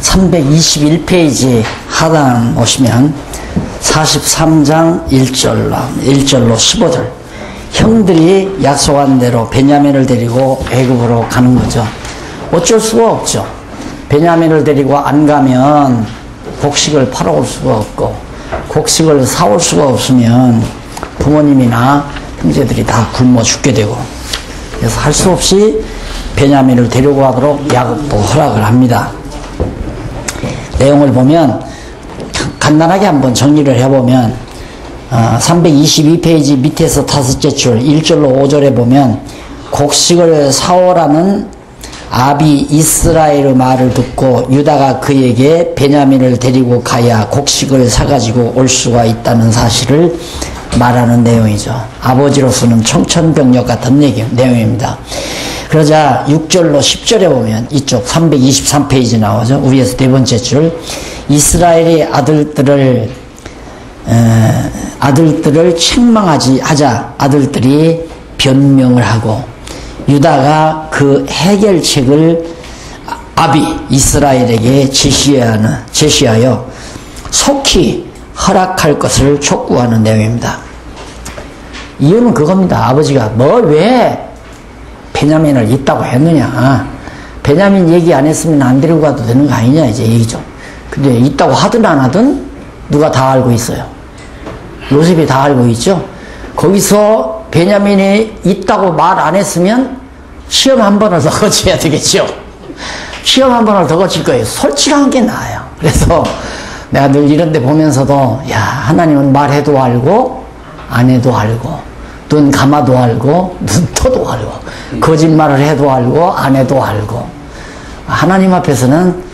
321페이지 하단 오시면 43장 1절로 15절. 형들이 약속한 대로 베냐민을 데리고 애굽으로 가는 거죠. 어쩔 수가 없죠. 베냐민을 데리고 안 가면 곡식을 팔아올 수가 없고, 곡식을 사올 수가 없으면 부모님이나 형제들이 다 굶어 죽게 되고, 그래서 할 수 없이 베냐민을 데리고 가도록 야곱도 허락을 합니다. 내용을 보면 간단하게 한번 정리를 해보면 322페이지 밑에서 다섯째 줄 1절로 5절에 보면 곡식을 사오라는 아비 이스라엘의 말을 듣고 유다가 그에게 베냐민을 데리고 가야 곡식을 사가지고 올 수가 있다는 사실을 말하는 내용이죠. 아버지로서는 청천벽력 같은 내용입니다. 그러자 6절로 10절에 보면 이쪽 323페이지 나오죠. 위에서 네 번째 줄. 이스라엘의 아들들을 책망하지 하자 아들들이 변명을 하고, 유다가 그 해결책을 아비 이스라엘에게 제시하여 속히 허락할 것을 촉구하는 내용입니다. 이유는 그겁니다. 아버지가 왜 베냐민을 있다고 했느냐, 베냐민 얘기 안 했으면 안 데리고 가도 되는 거 아니냐 이제 얘기죠. 근데 있다고 하든 안 하든 누가 다 알고 있어요? 요셉이 다 알고 있죠. 거기서 베냐민이 있다고 말 안 했으면 시험 한 번을 더 거쳐야 되겠죠. 시험 한 번을 더 거칠 거예요. 솔직한 게 나아요. 그래서 내가 늘 이런 데 보면서도, 야, 하나님은 말해도 알고 안 해도 알고 눈 감아도 알고 눈 떠도 알고 거짓말을 해도 알고 안 해도 알고, 하나님 앞에서는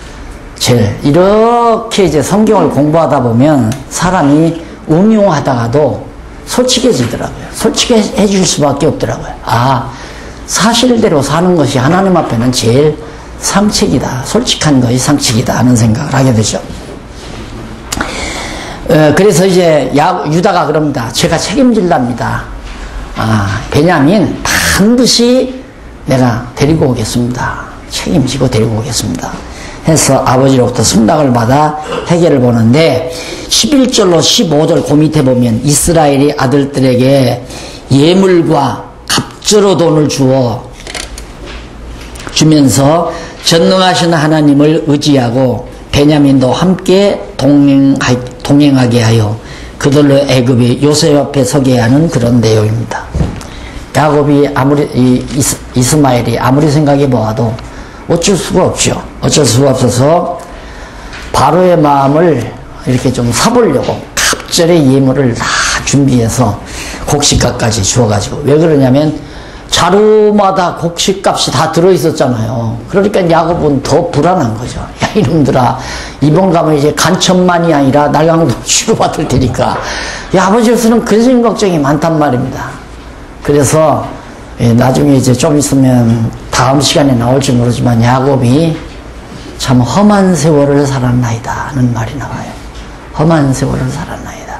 제일 이렇게 이제 성경을 공부하다 보면 사람이 음흉하다가도 솔직해지더라고요. 솔직해 줄 수밖에 없더라고요. 사실대로 사는 것이 하나님 앞에는 제일 상책이다, 솔직한 것이 상책이다 하는 생각을 하게 되죠. 그래서 이제 유다가 그럽니다. 제가 책임질랍니다. 베냐민 반드시 내가 데리고 오겠습니다. 책임지고 데리고 오겠습니다. 해서 아버지로부터 승낙을 받아 해결을 보는데, 11절로 15절 그 밑에 보면 이스라엘이 아들들에게 예물과 갑주로 돈을 주면서 전능하신 하나님을 의지하고 베냐민도 함께 동행하게 하여 그들로 애굽이 요셉 앞에 서게 하는 그런 내용입니다. 야곱이 이스마엘이 아무리 생각해 보아도 어쩔 수가 없죠. 어쩔 수가 없어서 바로의 마음을 이렇게 좀 사보려고 갑절의 예물을 다 준비해서 곡식값까지 주어가지고, 왜 그러냐면 자루마다 곡식값이 다 들어있었잖아요. 그러니까 야곱은 더 불안한 거죠. 야, 이놈들아, 이번 가면 이제 간천만이 아니라 날강도 치료받을 테니까. 아버지로서는 근심 걱정이 많단 말입니다. 그래서 나중에 이제 좀 있으면 다음 시간에 나올지 모르지만 야곱이 참 험한 세월을 살았나이다 하는 말이 나와요. 험한 세월을 살았나이다.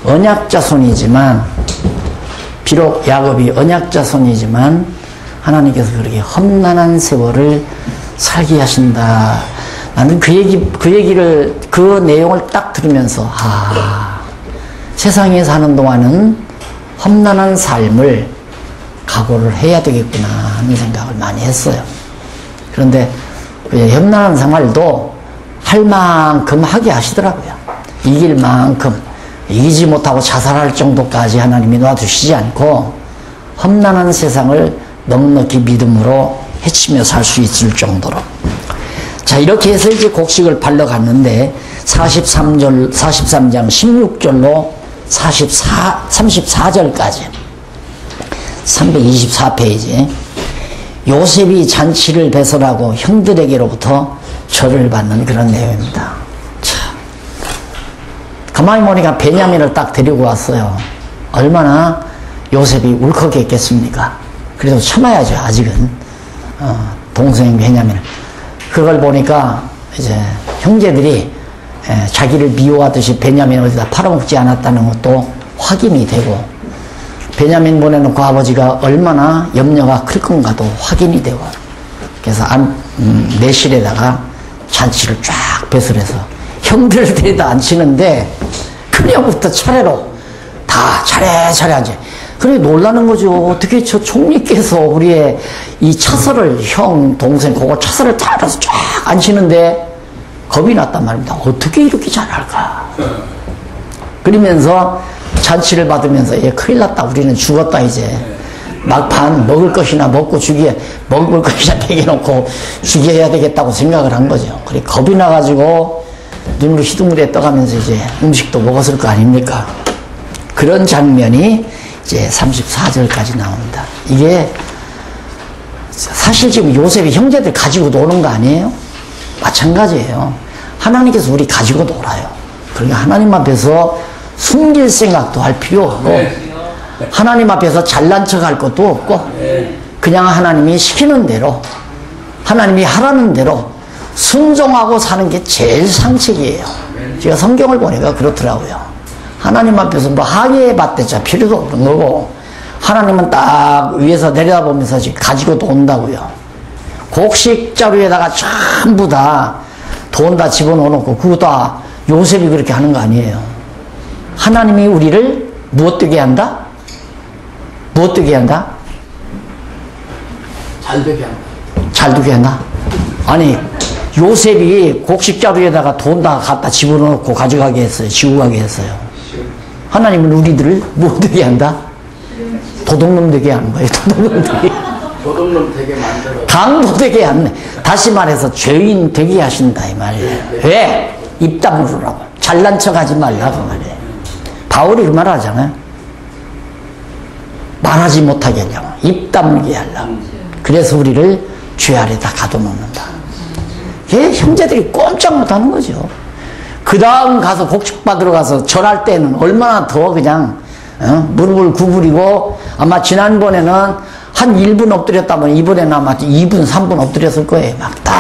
언약자손이지만, 비록 야곱이 언약자손이지만 하나님께서 그렇게 험난한 세월을 살게 하신다. 나는 그 얘기를, 그 내용을 딱 들으면서, 세상에 사는 동안은 험난한 삶을 각오를 해야 되겠구나 하는 생각을 많이 했어요. 그런데 험난한 생활도 할 만큼 하게 하시더라고요. 이길 만큼. 이기지 못하고 자살할 정도까지 하나님이 놔두시지 않고 험난한 세상을 넉넉히 믿음으로 헤치며 살 수 있을 정도로. 자, 이렇게 해서 이제 곡식을 팔러 갔는데 43장 16절로 34절까지 324페이지 요셉이 잔치를 배설하고 형들에게로부터 절을 받는 그런 내용입니다. 가만히 보니까 베냐민을 딱 데리고 왔어요. 얼마나 요셉이 울컥했겠습니까? 그래도 참아야죠, 아직은. 동생 베냐민을. 그걸 보니까 이제 형제들이 자기를 미워하듯이 베냐민을 어디다 팔아먹지 않았다는 것도 확인이 되고, 베냐민 보내놓고 아버지가 얼마나 염려가 클 건가도 확인이 되고, 그래서 내실에다가 잔치를 쫙 배설해서 형들을 데려다 앉히는데 그냥부터 차례로 다 차례차례 앉아. 그래 놀라는 거죠. 어떻게 저 총리께서 우리의 이 차서를 형, 동생 그거 차서를 다 알아서 쫙 앉히는데 겁이 났단 말입니다. 어떻게 이렇게 잘할까. 그러면서 잔치를 받으면서 얘 큰일 났다. 우리는 죽었다 이제. 막판 먹을 것이나 먹고 먹을 것이나 먹여놓고 죽여야 되겠다고 생각을 한 거죠. 그래 겁이 나가지고 눈으로 희둥그레 떠가면서 이제 음식도 먹었을 거 아닙니까? 그런 장면이 이제 34절까지 나옵니다. 이게 사실 지금 요셉이 형제들 가지고 노는 거 아니에요? 마찬가지예요. 하나님께서 우리 가지고 놀아요. 그러니까 하나님 앞에서 숨길 생각도 할 필요 없고 하나님 앞에서 잘난 척 할 것도 없고 그냥 하나님이 시키는 대로 하나님이 하라는 대로 순종하고 사는 게 제일 상책이에요. 제가 성경을 보니까 그렇더라고요. 하나님 앞에서 뭐 항의해봤대자 필요도 없는 거고 하나님은 딱 위에서 내려다보면서 지금 가지고 논다고요. 곡식 자루에다가 전부 다 돈 다 집어넣어놓고 그거 다 요셉이 그렇게 하는 거 아니에요. 하나님이 우리를 무엇 되게 한다? 무엇 되게 한다? 잘 되게 한다. 잘 되게 한다? 아니 요셉이 곡식 자루에다가 돈 다 갖다 집어넣고 가져가게 했어요. 지고 가게 했어요. 하나님은 우리들을 뭐 되게 한다? 도둑놈 되게 하는 거예요. 도둑놈 되게. 도둑놈 되게 만들어. 강도 되게 하네. 다시 말해서 죄인 되게 하신다 이 말이에요. 왜? 입 다물으라고. 잘난 척 하지 말라고 말이에요. 바울이 그 말 하잖아요. 말하지 못하게 하려고. 입 다물게 하려고. 그래서 우리를 죄 아래다 가둬놓는다. 이게 형제들이 꼼짝 못하는 거죠. 그 다음 가서 곡식 받으러 가서 절할 때는 얼마나 더 그냥 무릎을 구부리고 아마 지난번에는 한 1분 엎드렸다면 이번에는 아마 2분 3분 엎드렸을 거예요. 막 다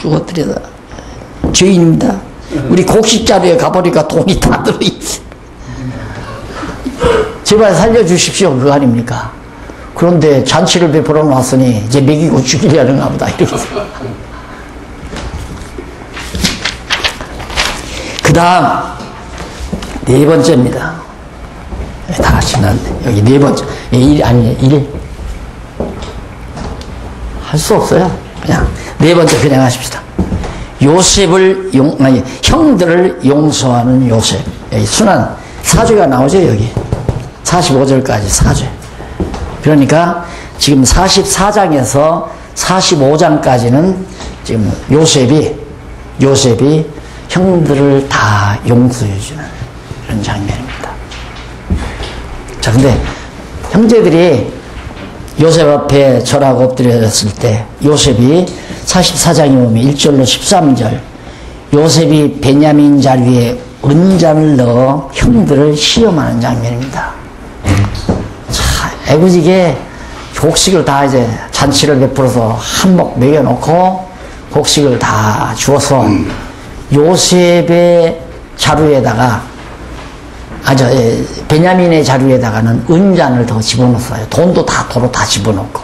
쭉 엎드려서 죄인입니다. 우리 곡식 자리에 가보니까 돈이 다 들어있어요. 제발 살려주십시오 그거 아닙니까? 그런데 잔치를 베풀어 놨으니 이제 먹이고 죽이려는가 보다 이렇게. 그 다음 네 번째입니다. 다 지났네. 여기 네 번째. 일 아니 일. 할 수 없어요. 그냥 네 번째 그냥 하십시다. 요셉을 형들을 용서하는 요셉. 여기 순환 사죄가 나오죠 여기. 45절까지 사죄. 그러니까 지금 44장에서 45장까지는 지금 요셉이 형들을 다 용서해주는 그런 장면입니다. 자, 근데 형제들이 요셉 앞에 절하고 엎드렸을 때 요셉이 44장에 보면 1절로 13절 요셉이 베냐민 자리에 은잔을 넣어 형들을 시험하는 장면입니다. 자, 애구지게 곡식을 다 이제 잔치를 베풀어서 한몫 먹여놓고 곡식을 다 주어서 요셉의 자루에다가 베냐민의 자루에다가는 은잔을 더 집어넣었어요. 돈도 다 도로 다 집어넣고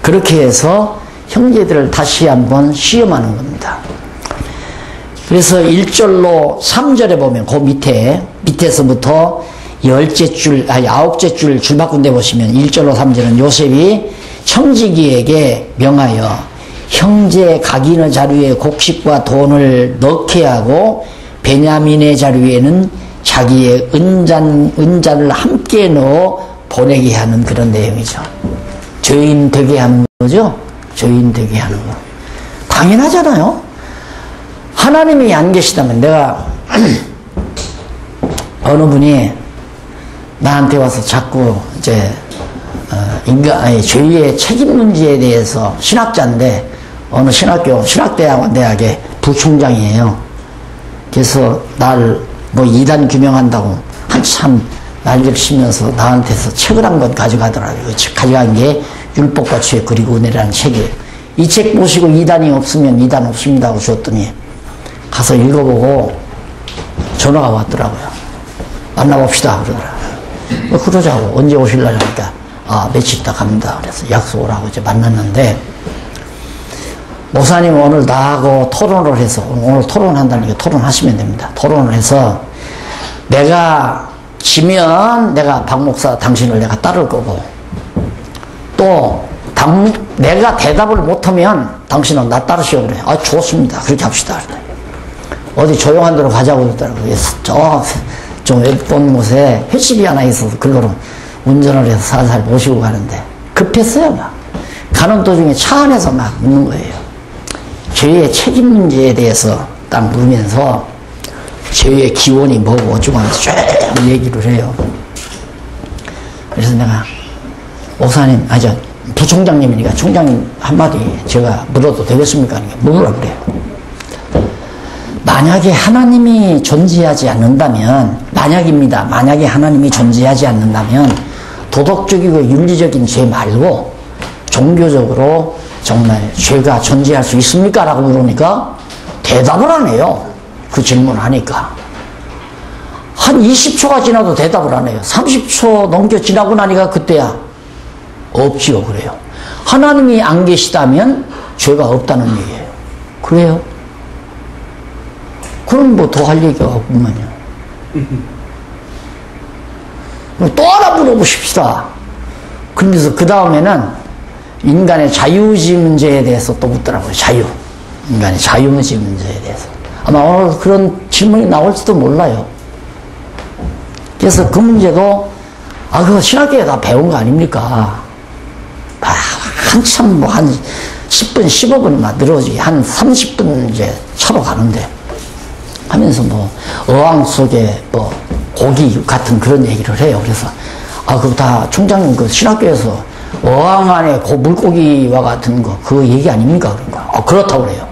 그렇게 해서 형제들을 다시 한번 시험하는 겁니다. 그래서 1절로 3절에 보면 그 밑에서부터 9째 줄 줄바꾼데 보시면 1절로 3절은 요셉이 청지기에게 명하여 형제 각인의 자루에 곡식과 돈을 넣게 하고 베냐민의 자루에는 자기의 은잔을 함께 넣어 보내게 하는 그런 내용이죠. 죄인 되게 하는 거죠. 죄인 되게 하는 거. 당연하잖아요. 하나님이 안 계시다면 내가 어느 분이 나한테 와서 자꾸 이제 죄의 책임 문제에 대해서 신학자인데 어느 신학대학의 부총장이에요. 그래서 날 뭐 이단 규명한다고 한참 난리를 치면서 나한테서 책을 한 권 가져가더라고요. 가져간 게 율법과 죄 그리고 은혜라는 책이에요. 이 책 보시고 이단이 없으면 이단 없습니다 하고 줬더니 가서 읽어보고 전화가 왔더라고요. 만나봅시다 그러더라고요. 그러자고 언제 오실라니까 며칠 있다 갑니다. 그래서 약속을 하고 이제 만났는데 목사님 오늘 나하고 토론을 해서, 오늘 토론한다니까 토론하시면 됩니다. 토론을 해서 내가 지면 내가 박 목사 당신을 내가 따를 거고, 또 내가 대답을 못하면 당신은 나 따르시오 그래. 아, 좋습니다. 그렇게 합시다. 어디 조용한 데로 가자고 그러더라고요. 그래서 좀 예쁜 곳에 횟집이 하나 있어서 그걸로 운전을 해서 살살 모시고 가는데 급했어요. 막 가는 도중에 차 안에서 막 묻는 거예요. 죄의 책임 문제에 대해서 딱 물으면서 죄의 기원이 뭐고 어쩌고 하면서 쭉 얘기를 해요. 그래서 내가 목사님, 부총장님이니까 총장님 한마디 제가 물어도 되겠습니까? 물으라 그래요. 만약에 하나님이 존재하지 않는다면, 만약입니다. 만약에 하나님이 존재하지 않는다면 도덕적이고 윤리적인 죄 말고 종교적으로 정말 죄가 존재할 수 있습니까? 라고 물으니까 대답을 안 해요. 그 질문을 하니까. 한 20초가 지나도 대답을 안 해요. 30초 넘겨 지나고 나니까 그때야 없지요. 그래요. 하나님이 안 계시다면 죄가 없다는 얘기예요. 그래요? 그럼 뭐 더 할 얘기가 없구만요. 또 하나 물어보십시다. 그러면서 그 다음에는 인간의 자유의지 문제에 대해서 또 묻더라고요. 인간의 자유의지 문제에 대해서. 아마 오늘 그런 질문이 나올지도 몰라요. 그래서 그 문제도, 그거 신학교에 다 배운 거 아닙니까? 한참 한 10분, 15분만 늘어지게 한 30분 이제 차로 가는데 하면서 어항 속에 고기 같은 그런 얘기를 해요. 그래서, 그거 다 총장님 그 신학교에서 어항 안에 물고기와 같은 거, 그거 얘기 아닙니까? 그런가? 그렇다고 그래요.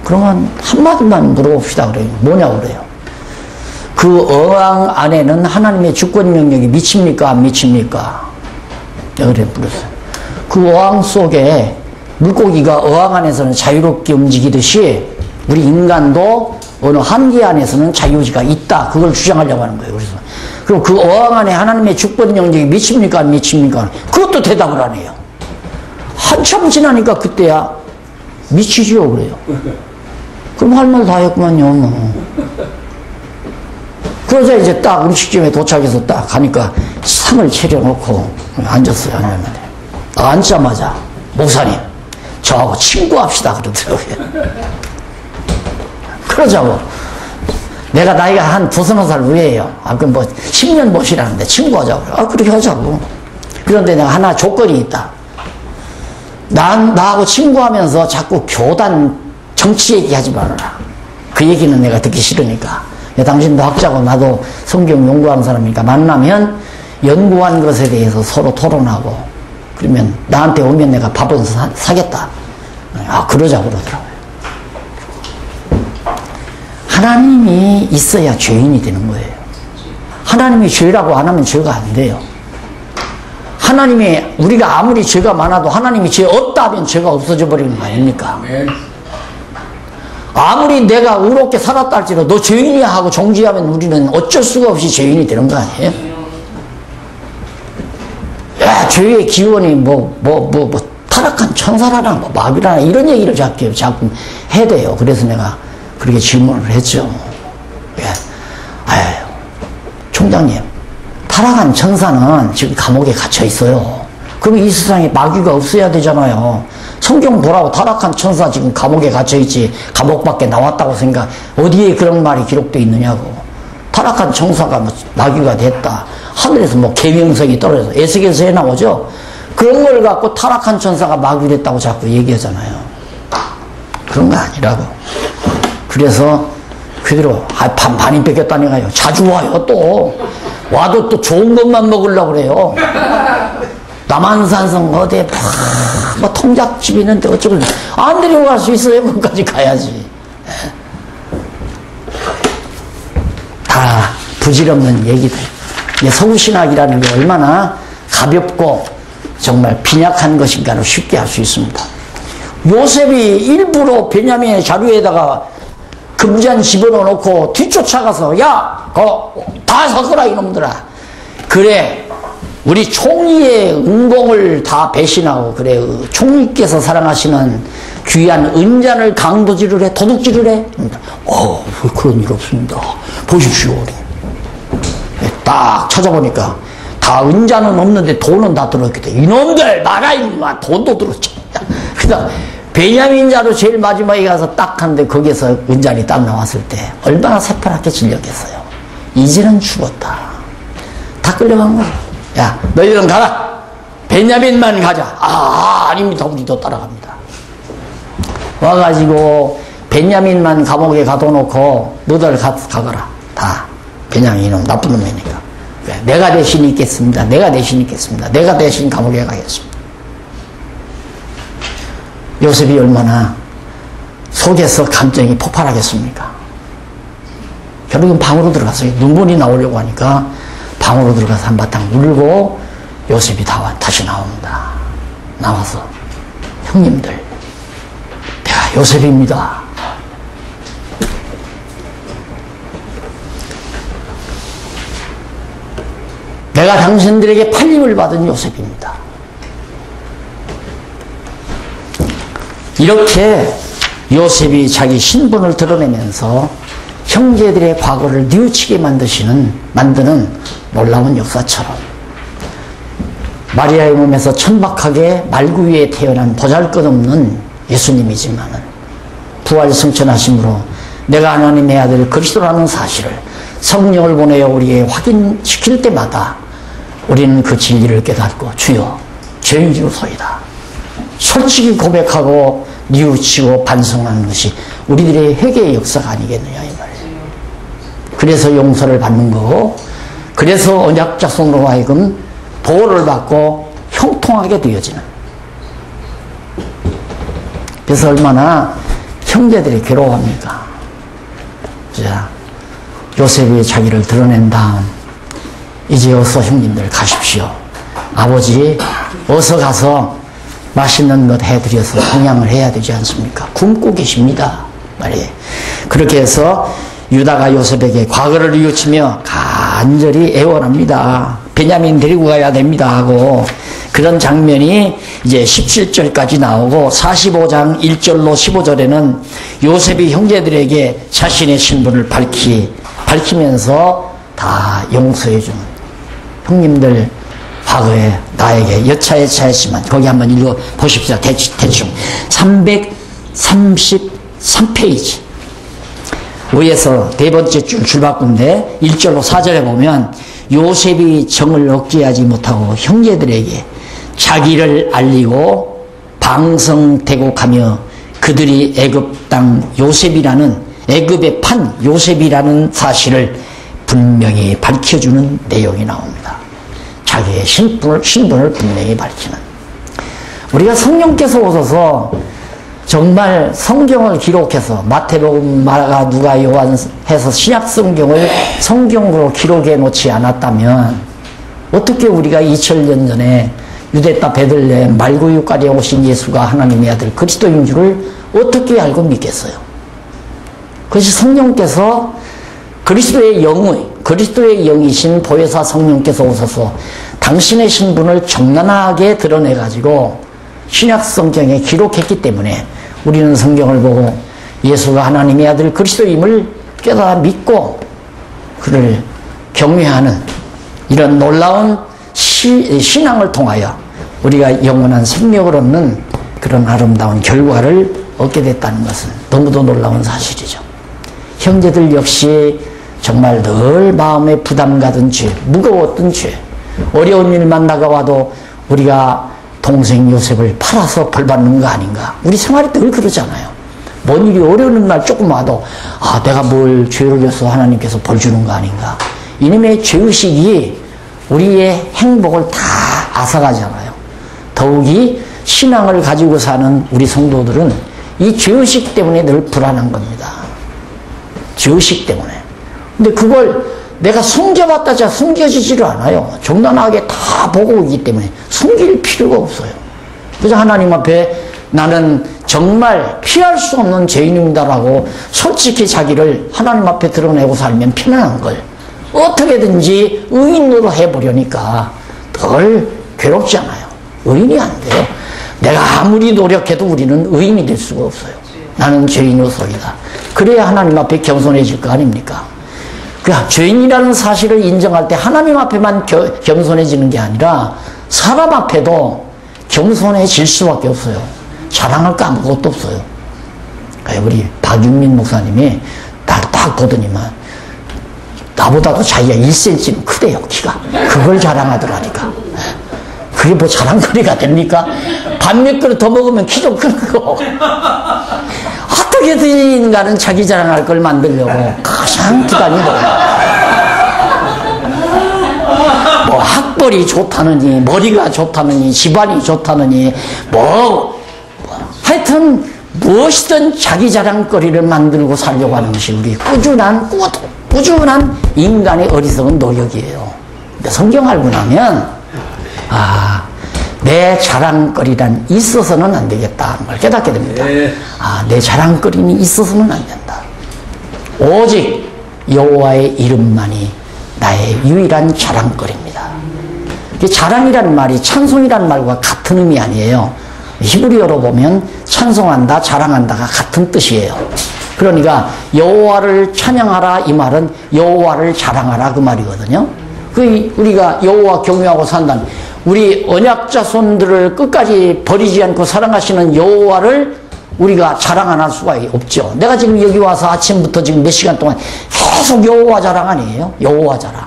그러면 한마디만 물어봅시다. 그래요. 뭐냐고 그래요. 그 어항 안에는 하나님의 주권 영역이 미칩니까? 안 미칩니까? 그래 물었어요. 그 어항 속에 물고기가 어항 안에서는 자유롭게 움직이듯이 우리 인간도 어느 한계 안에서는 자유의지가 있다. 그걸 주장하려고 하는 거예요. 그래서 그럼 그 어항 안에 하나님의 주권 영역이 미칩니까? 안 미칩니까? 그것도 대답을 안 해요. 한참 지나니까 그때야 미치지요. 그래요. 그럼 할 말 다 했구만요. 그러자 이제 딱 음식점에 도착해서 딱 가니까 상을 차려놓고 앉았어요. 앉자마자 목사님 저하고 친구합시다 그러더라고요. 그러자고. 내가 나이가 한 2-3살 위에요. 그럼 10년 모시라는데 친구하자고. 그렇게 하자고. 그런데 내가 하나 조건이 있다. 나하고 친구하면서 자꾸 교단 정치 얘기하지 말아라. 그 얘기는 내가 듣기 싫으니까. 당신도 학자고 나도 성경 연구하는 사람이니까 만나면 연구한 것에 대해서 서로 토론하고 그러면 나한테 오면 내가 밥은 사겠다. 그러자고 그러더라고요. 하나님이 있어야 죄인이 되는 거예요. 하나님이 죄라고 안 하면 죄가 안 돼요. 하나님이, 우리가 아무리 죄가 많아도 하나님이 죄 없다 하면 죄가 없어져 버리는 거 아닙니까? 아무리 내가 의롭게 살았다 할지라도 너 죄인이야 하고 정지하면 우리는 어쩔 수가 없이 죄인이 되는 거 아니에요? 죄의 기원이 타락한 천사라나 마귀라나 이런 얘기를 자꾸 해대요. 그래서 내가 그렇게 질문을 했죠. 총장님, 타락한 천사는 지금 감옥에 갇혀 있어요. 그럼 이 세상에 마귀가 없어야 되잖아요. 성경 보라고. 타락한 천사 지금 감옥에 갇혀있지 감옥 밖에 나왔다고 생각, 어디에 그런 말이 기록되어 있느냐고. 타락한 천사가 마귀가 됐다, 하늘에서 계명성이 떨어져서 에스겔서에 나오죠. 그런 걸 갖고 타락한 천사가 마귀 됐다고 자꾸 얘기하잖아요. 그런 거 아니라고. 그래서 그대로 반 많이 뺏겼다니까요. 자주 와요. 또 와도 또 좋은 것만 먹으려고 그래요. 남한산성 어디에 통작집 있는데 어쩌고 안 데려갈 수 있어요. 거기까지 가야지. 다 부질없는 얘기들. 서구신학이라는 게 얼마나 가볍고 정말 빈약한 것인가를 쉽게 알 수 있습니다. 요셉이 일부러 베냐민의 자루에다가 금잔 집어넣고 뒤쫓아가서 다 섞어라 이놈들아. 그래 우리 총리의 은공을 다 배신하고, 그래 총리께서 사랑하시는 귀한 은잔을 강도질을 해? 도둑질을 해? 그런 일 없습니다. 보십시오. 딱 찾아보니까 다 은잔은 없는데 돈은 다 들었거든. 이놈들 나라 임마 돈도 들었지. 그다음 베냐민 자로 제일 마지막에 가서 딱 하는데 거기에서 은잔이 딱 나왔을 때 얼마나 새파랗게 질렸겠어요. 이제는 죽었다. 다 끌려간 거야. 야 너희들은 가라. 베냐민만 가자. 아닙니다. 우리도 따라갑니다. 와가지고 베냐민만 감옥에 가둬놓고 너들 가거라. 다 베냐민 이놈 나쁜 놈이니까. 내가 대신 있겠습니다. 내가 대신 있겠습니다. 내가 대신 감옥에 가겠습니다. 요셉이 얼마나 속에서 감정이 폭발하겠습니까? 결국은 방으로 들어갔어요. 눈물이 나오려고 하니까 방으로 들어가서 한바탕 울고 요셉이 다시 나옵니다. 나와서 형님들 내가 요셉입니다. 내가 당신들에게 팔림을 받은 요셉입니다. 이렇게 요셉이 자기 신분을 드러내면서 형제들의 과거를 뉘우치게 만드는 놀라운 역사처럼 마리아의 몸에서 천박하게 말구 위에 태어난 보잘것없는 예수님이지만은 부활 승천하심으로 내가 하나님의 아들 그리스도라는 사실을 성령을 보내어 우리에게 확인시킬 때마다 우리는 그 진리를 깨닫고 주여 죄인이로소이다. 솔직히 고백하고 뉘우치고 반성하는 것이 우리들의 회개의 역사가 아니겠느냐 이 말이에요. 그래서 용서를 받는 거고 그래서 언약 자손으로 하여금 보호를 받고 형통하게 되어지는. 그래서 얼마나 형제들이 괴로워합니까? 자, 요셉이 자기를 드러낸 다음 이제 어서 형님들 가십시오. 아버지 어서 가서 맛있는 것 해드려서 공양을 해야 되지 않습니까? 굶고 계십니다. 말이에요. 그렇게 해서 유다가 요셉에게 과거를 뉘우치며 간절히 애원합니다. 베냐민 데리고 가야 됩니다 하고 그런 장면이 이제 17절까지 나오고 45장 1절로 15절에는 요셉이 형제들에게 자신의 신분을 밝히면서 다 용서해주는 형님들 과거에 나에게 여차했지만 거기 한번 읽어 보십시오. 대충 333페이지 위에서 네 번째 줄 줄바꾼데 1절로 4절에 보면 요셉이 정을 억제하지 못하고 형제들에게 자기를 알리고 방성대곡하며 그들이 애굽 땅 요셉이라는 애굽의 판 요셉이라는 사실을 분명히 밝혀주는 내용이 나옵니다. 자기의 신분을 분명히 밝히는. 우리가 성령께서 오셔서 정말 성경을 기록해서 마태복음, 마가, 누가, 요한 해서 신약 성경을 성경으로 기록해 놓지 않았다면 어떻게 우리가 2000년 전에 유대 땅 베들레헴 말구유가리에 오신 예수가 하나님의 아들 그리스도인 줄을 어떻게 알고 믿겠어요? 그것이 성령께서 그리스도의 영이신 보혜사 성령께서 오셔서 당신의 신분을 적나라하게 드러내가지고 신약 성경에 기록했기 때문에 우리는 성경을 보고 예수가 하나님의 아들 그리스도임을 깨달아 믿고 그를 경외하는 이런 놀라운 신앙을 통하여 우리가 영원한 생명을 얻는 그런 아름다운 결과를 얻게 됐다는 것은 너무도 놀라운 사실이죠. 형제들 역시 정말 늘 마음에 부담 가던 죄, 무거웠던 죄, 어려운 일만 다가와도 우리가 동생 요셉을 팔아서 벌 받는 거 아닌가? 우리 생활이 늘 그러잖아요. 뭔 일이 어려운 날 조금 와도 내가 뭘 죄를 져서 하나님께서 벌 주는 거 아닌가? 이놈의 죄의식이 우리의 행복을 다 앗아가잖아요. 더욱이 신앙을 가지고 사는 우리 성도들은 이 죄의식 때문에 늘 불안한 겁니다. 죄의식 때문에. 근데 그걸 내가 숨겨봤다자 숨겨지지를 않아요. 정당하게 다 보고 오기 때문에 숨길 필요가 없어요. 그래서 하나님 앞에 나는 정말 피할 수 없는 죄인입니다라고 솔직히 자기를 하나님 앞에 드러내고 살면 편안한 걸 어떻게든지 의인으로 해보려니까 덜 괴롭잖아요. 의인이 안 돼요. 내가 아무리 노력해도 우리는 의인이 될 수가 없어요. 나는 죄인으로서이다. 그래야 하나님 앞에 겸손해질 거 아닙니까? 그러니까 죄인이라는 사실을 인정할 때 하나님 앞에만 겸손해지는 게 아니라 사람 앞에도 겸손해질 수밖에 없어요. 자랑할 거 아무것도 없어요. 우리 박윤민 목사님이 날 딱 보더니만 나보다도 자기가 1cm는 크대요, 키가. 그걸 자랑하더라니까. 그게 뭐 자랑거리가 됩니까? 밥 몇 그릇 더 먹으면 키 좀 크는 거. 어떻게든가는 자기 자랑할 걸 만들려고 가장 기다리고. 뭐 학벌이 좋다느니, 머리가 좋다느니, 집안이 좋다느니, 하여튼 무엇이든 자기 자랑거리를 만들고 살려고 하는 것이 우리 꾸준한 인간의 어리석은 노력이에요. 근데 성경 알고 나면, 내 자랑거리란 있어서는 안 되겠다는 걸 깨닫게 됩니다. 내 자랑거리는 있어서는 안 된다. 오직 여호와의 이름만이 나의 유일한 자랑거리입니다. 자랑이라는 말이 찬송이라는 말과 같은 의미 아니에요. 히브리어로 보면 찬송한다, 자랑한다가 같은 뜻이에요. 그러니까 여호와를 찬양하라 이 말은 여호와를 자랑하라 그 말이거든요. 우리가 여호와 경외하고 산다는 우리 언약 자손들을 끝까지 버리지 않고 사랑하시는 여호와를 우리가 자랑 안 할 수가 없죠. 내가 지금 여기 와서 아침부터 지금 몇 시간 동안 계속 여호와 자랑 아니에요? 여호와 자랑.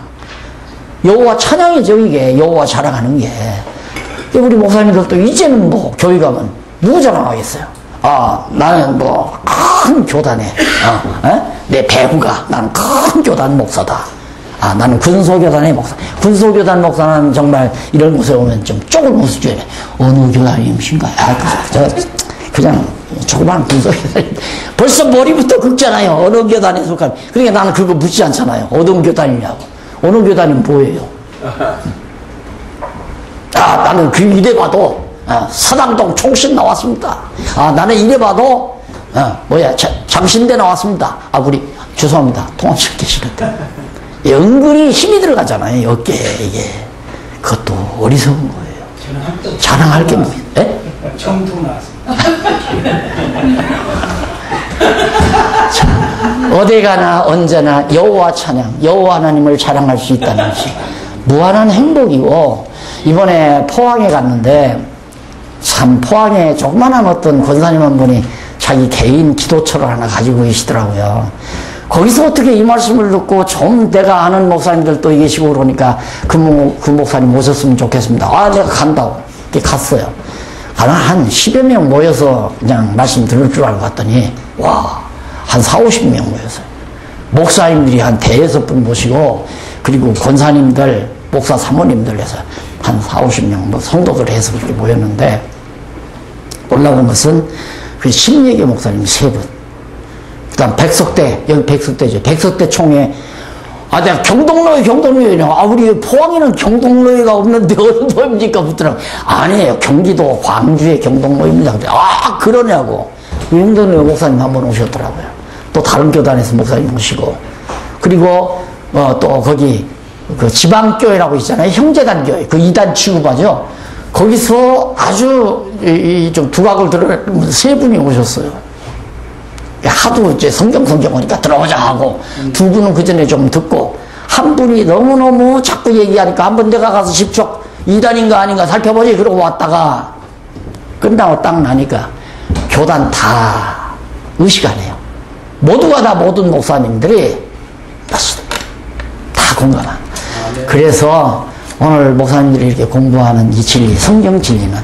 여호와 찬양이죠, 이게. 여호와 자랑하는 게. 우리 목사님들도 이제는 뭐 교회 가면 누구 자랑하겠어요? 나는 뭐 큰 교단에 내 배우가 나는 큰 교단 목사다. 나는 군소교단의 목사. 군소교단 목사는 정말 이런 곳에 오면 좀 쪽을 못 써줘야 돼. 어느 교단이신가요? 그냥 조그만 군소교단. 벌써 머리부터 긁잖아요. 어느 교단에 속한. 그러니까 나는 그거 묻지 않잖아요. 어느 교단이냐고. 어느 교단이 뭐예요? 나는 이래 봐도 서당동 총신 나왔습니다. 나는 이래 봐도 장신대 나왔습니다. 우리 죄송합니다. 통합실 계시는데 은근히 힘이 들어가잖아요. 어깨에 이게. 그것도 어리석은 거예요. 자랑할 게 뭐예요? 네? 정통 나왔습니다. 어디 가나 언제나 여호와 찬양, 여호와 하나님을 자랑할 수 있다는 것이 무한한 행복이고, 이번에 포항에 갔는데 참 포항에 조그만한 어떤 권사님 한 분이 자기 개인 기도처를 하나 가지고 계시더라고요. 거기서 어떻게 이 말씀을 듣고 좀 내가 아는 목사님들 또 계시고 그러니까 그 목사님 모셨으면 좋겠습니다. 내가 간다고. 이렇게 갔어요. 한 10여 명 모여서 그냥 말씀 들을 줄 알고 갔더니 한 40, 50명 모였어요. 목사님들이 한 5-6분 모시고 그리고 권사님들, 목사 사모님들 해서 한 40, 50명 성도들 해서 그렇게 모였는데 올라온 것은 그 10여개 목사님 3분. 그 다음 백석대, 여기 백석대죠. 백석대 총회. 내가 경동로회냐. 우리 포항에는 경동로회가 없는데 어느 도입니까? 묻더라고. 아니에요. 경기도 광주의 경동로회입니다. 그러냐고. 경동로회 목사님 한 번 오셨더라고요. 또 다른 교단에서 목사님 오시고. 그리고, 또 거기, 그 지방교회라고 있잖아요. 형제단 교회. 그 2단 취급하죠. 거기서 아주 좀 두각을 들을 3분이 오셨어요. 하도 이제 성경 오니까 들어오자 하고, 2분은 그 전에 좀 듣고, 한 분이 너무너무 자꾸 얘기하니까 한번 내가 가서 직접 2단인가 아닌가 살펴보지. 그러고 왔다가 끝나고 딱 나니까 교단 다 의식하네요. 모두가 다 모든 목사님들이 다 공감한. 그래서 오늘 목사님들이 이렇게 공부하는 이 진리, 성경 진리는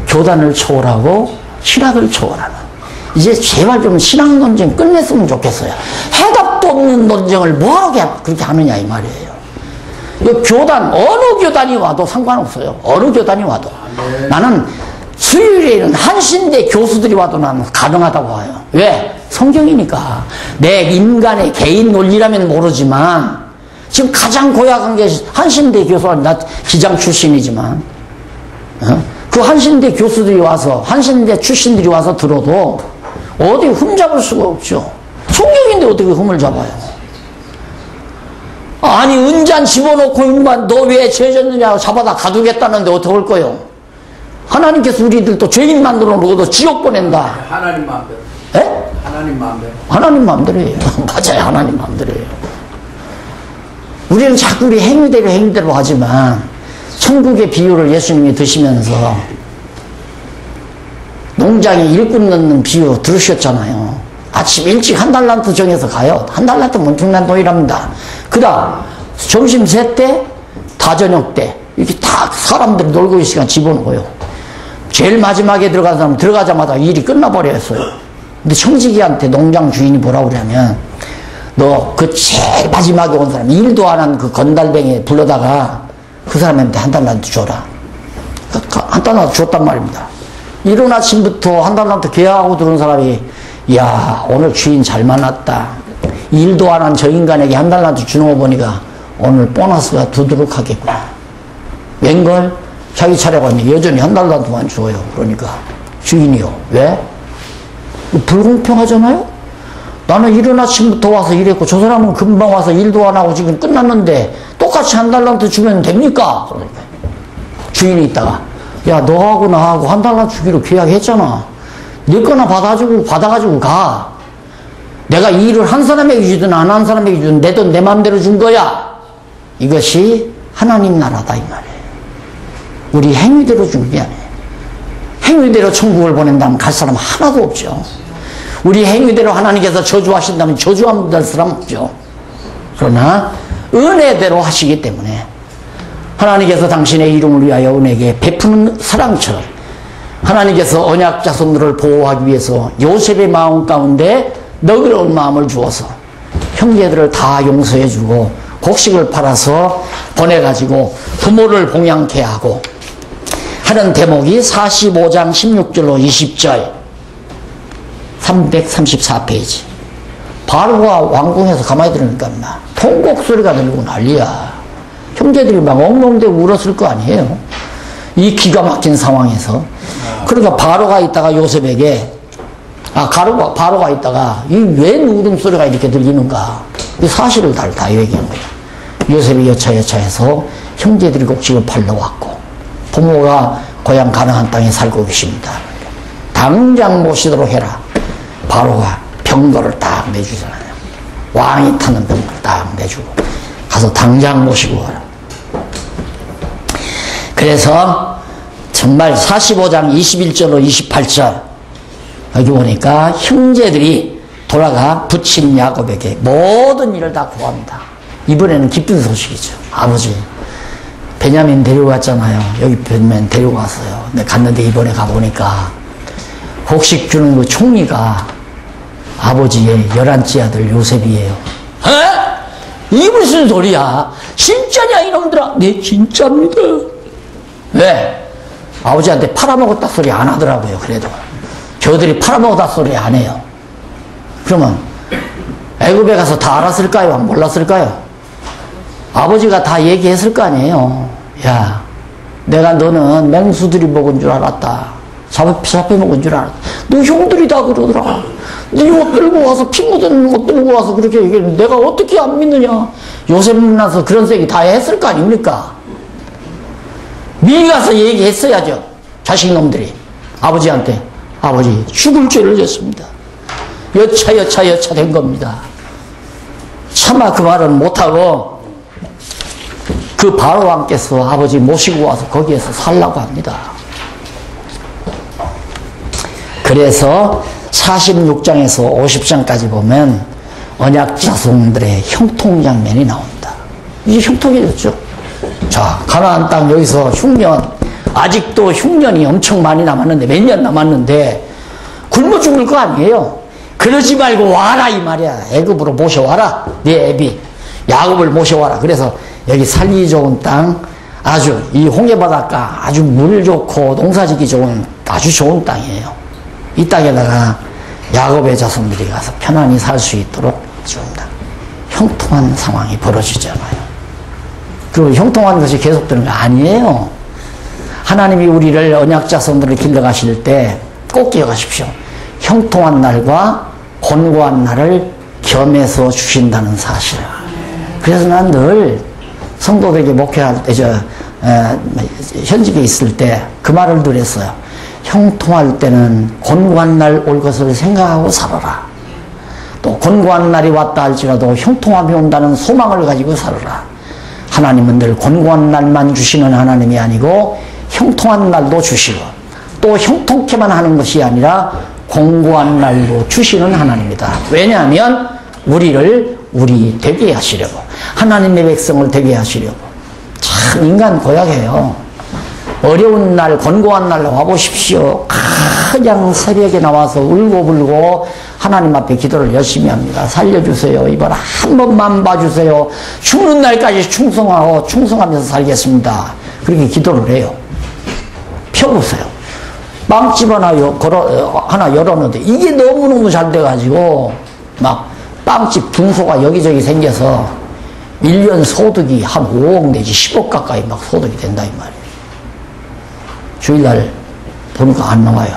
교단을 초월하고 신학을 초월하는. 이제 제발 좀 신학 논쟁 끝냈으면 좋겠어요. 해답도 없는 논쟁을 뭐하러 그렇게 하느냐 이 말이에요. 이 교단, 어느 교단이 와도 상관없어요. 어느 교단이 와도. 나는 수요일에는 한신대 교수들이 와도 나는 가능하다고 봐요. 왜? 성경이니까. 내 인간의 개인 논리라면 모르지만 지금 가장 고약한 게 한신대 교수가 나 기장 출신이지만 그 한신대 교수들이 와서 한신대 출신들이 와서 들어도 어디 흠잡을 수가 없죠. 성경인데 어떻게 흠을 잡아요? 아니 은잔 집어넣고 인만 너 왜 죄졌느냐고 잡아다 가두겠다는데 어떡할 거요? 하나님께서 우리들도 죄인 만들어 놓고도 지옥 보낸다. 하나님 마음대로. 예? 하나님 마음대로. 하나님 마음대로예요. 맞아요. 하나님 마음대로예요. 우리는 자꾸 우리 행위대로 하지만 천국의 비유를 예수님이 드시면서 농장에 일꾼 넣는 비유 들으셨잖아요. 아침 일찍 한 달란트 정해서 가요. 한 달란트면 엄청난 돈이랍니다. 그 다음 점심 때, 다 저녁 때 이렇게 다 사람들이 놀고 있을 시간 집어넣어요. 제일 마지막에 들어간 사람 들어가자마자 일이 끝나버렸어요. 근데 청지기한테 농장 주인이 뭐라고 그러냐면 너 그 제일 마지막에 온 사람 일도 안 한 그 건달뱅이 불러다가 그 사람한테 한 달란트 줘라. 한 달란트 줬단 말입니다. 이른 아침부터 한 달란트 계약하고 들어온 사람이 야 오늘 주인 잘 만났다. 일도 안 한 저 인간에게 한 달란트 주는 거 보니까 오늘 보너스가 두드럭하겠구나. 웬걸? 자기 차례가 왔는데 여전히 한 달란트만 줘요. 그러니까 주인이요. 왜? 불공평하잖아요? 나는 이른 아침부터 와서 일했고 저 사람은 금방 와서 일도 안 하고 지금 끝났는데 똑같이 한 달란트 주면 됩니까? 그러니까 주인이 있다가 야 너하고 나하고 한 달란트 주기로 계약했잖아. 네 거나 받아가지고 가. 내가 이 일을 한 사람에게 주든 안 한 사람에게 주든 내 돈 내 맘대로 준 거야. 이것이 하나님 나라다 이 말이에요. 우리 행위대로 준 게 아니에요. 행위대로 천국을 보낸다면 갈 사람 하나도 없죠. 우리 행위대로 하나님께서 저주하신다면 저주하면 될 사람 없죠. 그러나 은혜대로 하시기 때문에 하나님께서 당신의 이름을 위하여 은혜에게 베푸는 사랑처럼 하나님께서 언약 자손들을 보호하기 위해서 요셉의 마음 가운데 너그러운 마음을 주어서 형제들을 다 용서해주고 곡식을 팔아서 보내가지고 부모를 봉양케 하고 하는 대목이 45장 16절로 20절 334페이지. 바로가 왕궁에서 가만히 들으니까 막 통곡 소리가 들리고 난리야. 형제들이 막 엉엉대고 울었을 거 아니에요. 이 기가 막힌 상황에서. 그러니까 바로가 있다가 요셉에게 바로가 있다가 이 웬 울음소리가 이렇게 들리는가. 이 사실을 다 얘기한 거예요. 요셉이 여차여차해서 형제들이 곡식을 팔러 왔고 부모가 고향 가나안 땅에 살고 계십니다. 당장 모시도록 해라. 바로가 병거를 딱 내주잖아요. 왕이 타는 병거를 딱 내주고 가서 당장 모시고 와라. 그래서 정말 45장 21절로 28절 여기 보니까 형제들이 돌아가 부친 야곱에게 모든 일을 다 구합니다. 이번에는 기쁜 소식이죠. 아버지 베냐민 데리고 갔잖아요. 여기 베냐민 데리고 갔어요. 근데 갔는데 이번에 가보니까 곡식 주는 그 총리가 아버지의 11째 아들 요셉이에요. 에? 이게 무슨 소리야? 진짜냐 이놈들아? 네 진짜입니다. 왜? 아버지한테 팔아먹었다 소리 안 하더라고요. 그래도 저들이 팔아먹었다 소리 안 해요. 그러면 애굽에 가서 다 알았을까요? 몰랐을까요? 아버지가 다 얘기했을 거 아니에요. 야 내가 너는 맹수들이 먹은 줄 알았다. 잡혀 먹은 줄 알았다. 너 형들이 다 그러더라. 네 옷 들고 와서 피 묻은 옷 들고 와서 그렇게 얘기했는데 내가 어떻게 안 믿느냐. 요셉 만나서 그런 얘기 다 했을 거 아닙니까? 미리 가서 얘기했어야죠. 자식놈들이 아버지한테 아버지 죽을 죄를 졌습니다. 여차 된 겁니다. 차마 그 말은 못하고 그 바로 왕께서 아버지 모시고 와서 거기에서 살라고 합니다. 그래서 46장에서 50장까지 보면 언약 자손들의 형통 장면이 나옵니다. 이제 형통이 됐죠. 자, 가나안 땅 여기서 흉년, 아직도 흉년이 엄청 많이 남았는데 몇 년 남았는데 굶어 죽을 거 아니에요. 그러지 말고 와라 이 말이야. 애굽으로 모셔와라. 네 애비 야곱을 모셔와라. 그래서 여기 살기 좋은 땅, 아주 이 홍해바닷가 아주 물 좋고 농사짓기 좋은 아주 좋은 땅이에요. 이 땅에다가 야곱의 자손들이 가서 편안히 살 수 있도록 해줍니다. 형통한 상황이 벌어지잖아요. 그리고 형통한 것이 계속되는 거 아니에요. 하나님이 우리를 언약 자손들을 길러가실 때 꼭 기억하십시오. 형통한 날과 곤고한 날을 겸해서 주신다는 사실. 그래서 난 늘 성도들에게 목회할 때 현직에 있을 때 그 말을 드렸어요. 형통할 때는 곤고한 날 올 것을 생각하고 살아라. 또 곤고한 날이 왔다 할지라도 형통함이 온다는 소망을 가지고 살아라. 하나님은 늘 곤고한 날만 주시는 하나님이 아니고 형통한 날도 주시고 또 형통케만 하는 것이 아니라 공고한 날도 주시는 하나님이다. 왜냐하면 우리 되게 하시려고, 하나님의 백성을 되게 하시려고. 참 인간 고약해요. 어려운 날, 권고한 날 와보십시오. 그냥 새벽에 나와서 울고불고 하나님 앞에 기도를 열심히 합니다. 살려주세요. 이번 한 번만 봐주세요. 죽는 날까지 충성하면서 살겠습니다. 그렇게 기도를 해요. 펴보세요. 빵집 하나 열었는데 이게 너무너무 잘 돼가지고 막 빵집 분소가 여기저기 생겨서 1년 소득이 한 5억 내지 10억 가까이 막 소득이 된다 이 말이에요. 주일날 보니까 안 나와요.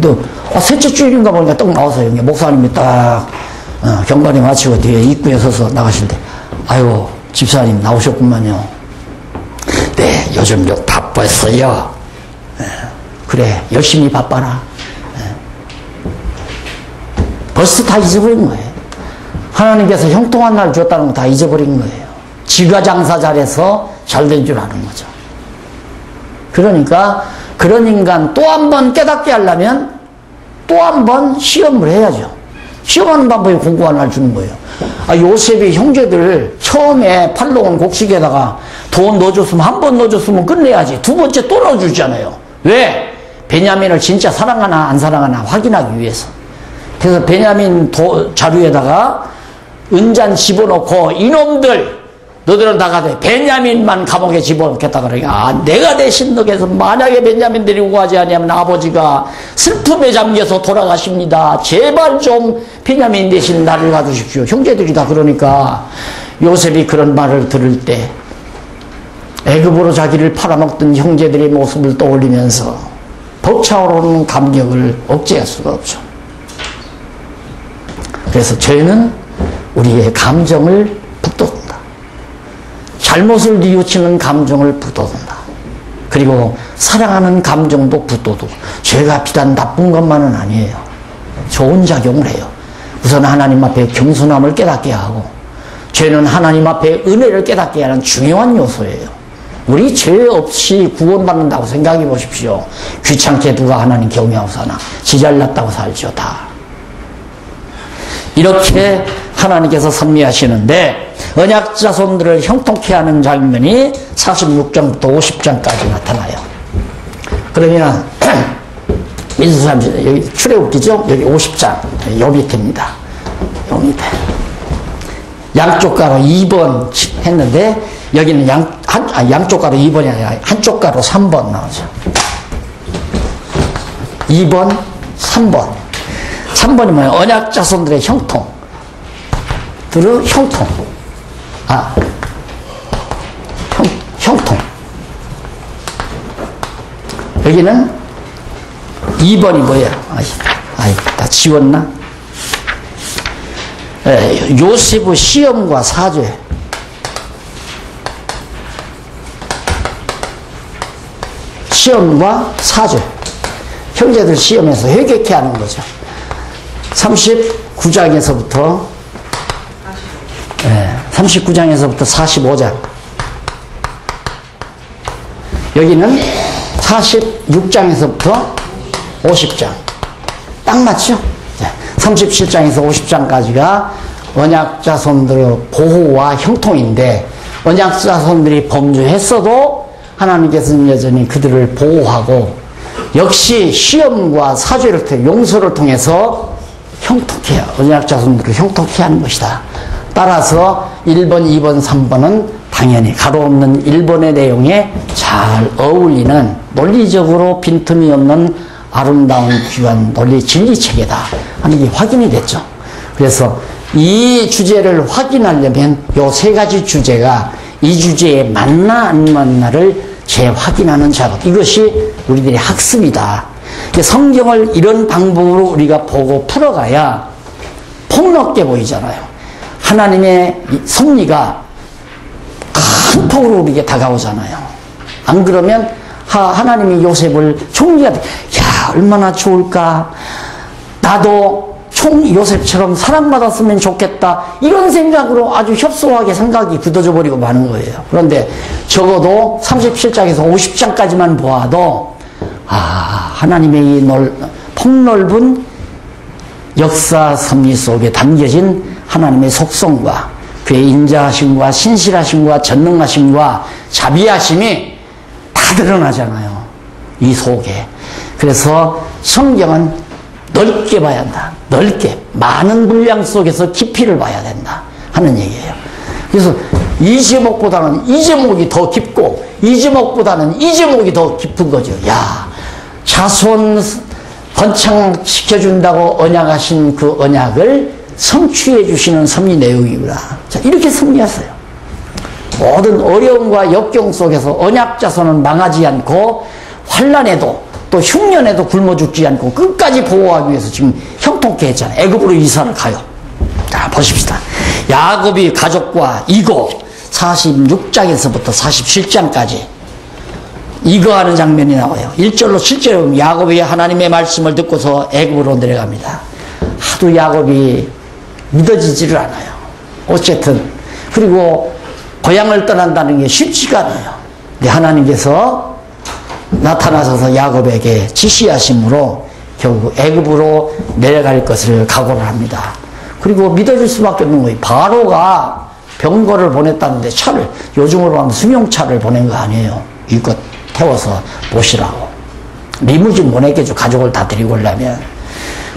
또 셋째 주일인가 보니까 딱 나와서요. 목사님이 딱 경건이 마치고 뒤에 입구에 서서 나가실 때 아유 집사님 나오셨구만요. 네 요즘 좀 바빴어요. 그래 열심히 바빠라. 벌써 다 잊어버린 거예요. 하나님께서 형통한 날 줬다는 거 다 잊어버린 거예요. 지가 장사 잘해서 잘된 줄 아는 거죠. 그러니까 그런 인간 또 한 번 깨닫게 하려면 또 한 번 시험을 해야죠. 시험하는 방법이 공고한 날 주는 거예요. 요셉이 형제들 처음에 팔로온 곡식에다가 돈 넣어줬으면 한 번 넣어줬으면 끝내야지. 두 번째 또 넣어주잖아요. 왜? 베냐민을 진짜 사랑하나 안 사랑하나 확인하기 위해서. 그래서 베냐민 자루에다가 은잔 집어넣고 이놈들 너들은 다 가되 베냐민만 감옥에 집어넣겠다 그러니까 내가 대신 너에서 만약에 베냐민 데리고 가지 아니하면 아버지가 슬픔에 잠겨서 돌아가십니다. 제발 좀 베냐민 대신 나를 가두십시오. 형제들이 다 그러니까 요셉이 그런 말을 들을 때 애굽으로 자기를 팔아먹던 형제들의 모습을 떠올리면서 벅차오르는 감격을 억제할 수가 없죠. 그래서 죄는 우리의 감정을 북돋운다. 잘못을 뉘우치는 감정을 북돋운다. 그리고 사랑하는 감정도 북돋우고. 죄가 비단 나쁜 것만은 아니에요. 좋은 작용을 해요. 우선 하나님 앞에 겸손함을 깨닫게 하고 죄는 하나님 앞에 은혜를 깨닫게 하는 중요한 요소예요. 우리 죄 없이 구원받는다고 생각해 보십시오. 귀찮게 누가 하나님 경외하고 사나. 지 잘났다고 살죠 다. 이렇게 하나님께서 섭리하시는데 언약 자손들을 형통케 하는 장면이 46장부터 50장까지 나타나요. 그러면 민수사람 여기 출애굽기죠? 여기 50장 요 밑입니다. 요 밑에 양쪽 가로 2번 했는데 여기는 양쪽 가로 2번이 아니라 한쪽 가로 3번 나오죠. 2번, 3번. 3번이 뭐예요? 언약 자손들의 형통. 형통. 형통. 여기는 2번이 뭐예요? 다 지웠나? 요셉의 시험과 사죄. 시험과 사죄. 형제들 시험에서 회개케 하는 거죠. 39장에서부터 45장. 여기는 46장에서부터 50장. 딱 맞죠? 37장에서 50장까지가 언약 자손들의 보호와 형통인데 언약 자손들이 범죄했어도 하나님께서는 여전히 그들을 보호하고 역시 시험과 사죄를 통해 용서를 통해서 형통케 해요. 언약 자손들을 형통케 하는 것이다. 따라서 1번, 2번, 3번은 당연히 가로 없는 1번의 내용에 잘 어울리는 논리적으로 빈틈이 없는 아름다운 귀한 논리 진리체계다 하는 게 확인이 됐죠. 그래서 이 주제를 확인하려면 요 세 가지 주제가 이 주제에 맞나 안 맞나를 재확인하는 작업. 이것이 우리들의 학습이다. 성경을 이런 방법으로 우리가 보고 풀어가야 폭넓게 보이잖아요. 하나님의 섭리가 큰 폭으로 우리에게 다가오잖아요. 안 그러면 하나님이 요셉을 총리한테 야 얼마나 좋을까, 나도 요셉처럼 사랑받았으면 좋겠다, 이런 생각으로 아주 협소하게 생각이 굳어져 버리고 마는 거예요. 그런데 적어도 37장에서 50장까지만 보아도 하나님의 이 폭넓은 역사 섭리 속에 담겨진 하나님의 속성과 그의 인자하심과 신실하심과 전능하심과 자비하심이 다 드러나잖아요, 이 속에. 그래서 성경은 넓게 봐야 한다. 넓게, 많은 분량 속에서 깊이를 봐야 된다 하는 얘기예요. 그래서 이 제목보다는 이 제목이 더 깊고, 이 제목보다는 이 제목이 더 깊은 거죠. 야, 자손 번창시켜준다고 언약하신 그 언약을 성취해 주시는 섭리 내용이구나. 자, 이렇게 섭리하세요. 모든 어려움과 역경 속에서 언약 자손은 망하지 않고 환난에도 또 흉년에도 굶어 죽지 않고 끝까지 보호하기 위해서 지금 형통케 했잖아요. 애굽으로 이사를 가요. 자, 보십시다. 야곱이 가족과 이고 46장에서부터 47장까지 이거하는 장면이 나와요. 1절로 7절에 보면 야곱이 하나님의 말씀을 듣고서 애굽으로 내려갑니다. 하도 야곱이 믿어지지를 않아요. 어쨌든 그리고 고향을 떠난다는 게 쉽지가 않아요. 근데 하나님께서 나타나셔서 야곱에게 지시하심으로 결국 애굽으로 내려갈 것을 각오를 합니다. 그리고 믿어질 수밖에 없는 거예요. 바로가 병거를 보냈다는데 차를, 요즘으로 하면 승용차를 보낸 거 아니에요. 이것 태워서 모시라고. 리무진 보냈겠죠. 가족을 다 데리고 오려면.